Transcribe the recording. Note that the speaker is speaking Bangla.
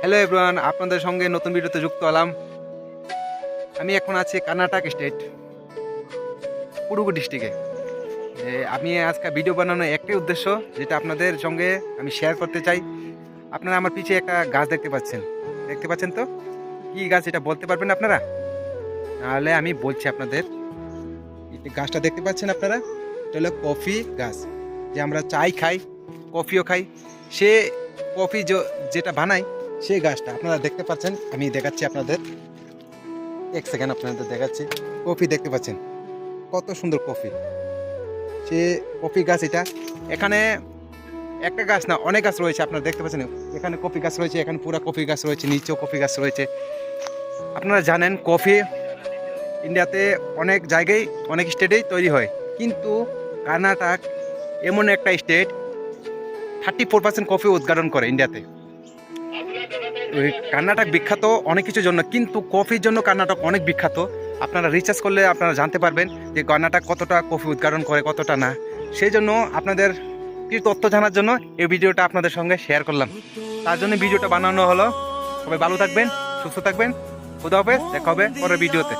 হ্যালো এভরিওয়ান, আপনাদের সঙ্গে নতুন ভিডিওতে যুক্ত হলাম। আমি এখন আছি কর্ণাটক স্টেট কুডুগু ডিস্ট্রিক্টে। আমি আজকে ভিডিও বানানোর একটাই উদ্দেশ্য, যেটা আপনাদের সঙ্গে আমি শেয়ার করতে চাই। আপনারা আমার পিছে একটা গাছ দেখতে পাচ্ছেন তো? কি গাছ এটা বলতে পারবেন আপনারা? নাহলে আমি বলছি আপনাদের। এই যে গাছটা দেখতে পাচ্ছেন আপনারা, এটা হলো কফি গাছ। যে আমরা চাই খাই, কফিও খাই, সে কফি যেটা বানাই সেই গাছটা আপনারা দেখতে পাচ্ছেন। আমি দেখাচ্ছি আপনাদের, এক সেকেন্ড আপনাদের দেখাচ্ছি। কফি দেখতে পাচ্ছেন, কত সুন্দর কফি। সে কফি গাছ এটা। এখানে একটা গাছ না, অনেক গাছ রয়েছে, আপনারা দেখতে পাচ্ছেন। এখানে কফি গাছ রয়েছে, এখানে পুরো কফি গাছ রয়েছে, নিচেও কফি গাছ রয়েছে। আপনারা জানেন কফি ইন্ডিয়াতে অনেক জায়গায়, অনেক স্টেটেই তৈরি হয়, কিন্তু কর্ণাটক এমন একটা স্টেট 34% কফি উৎপাদন করে ইন্ডিয়াতে। ওই কর্ণাটক বিখ্যাত অনেক কিছুর জন্য, কিন্তু কফির জন্য কর্ণাটক অনেক বিখ্যাত। আপনারা রিসার্চ করলে আপনারা জানতে পারবেন যে কর্ণাটক কতটা কফি উৎপাদন করে, কতটা না। সেই জন্য আপনাদের কিছু তথ্য জানার জন্য এই ভিডিওটা আপনাদের সঙ্গে শেয়ার করলাম। তার জন্য ভিডিওটা বানানো হলো। সবাই ভালো থাকবেন, সুস্থ থাকবেন। খুদা হাফেজ, দেখা হবে পরের ভিডিওতে।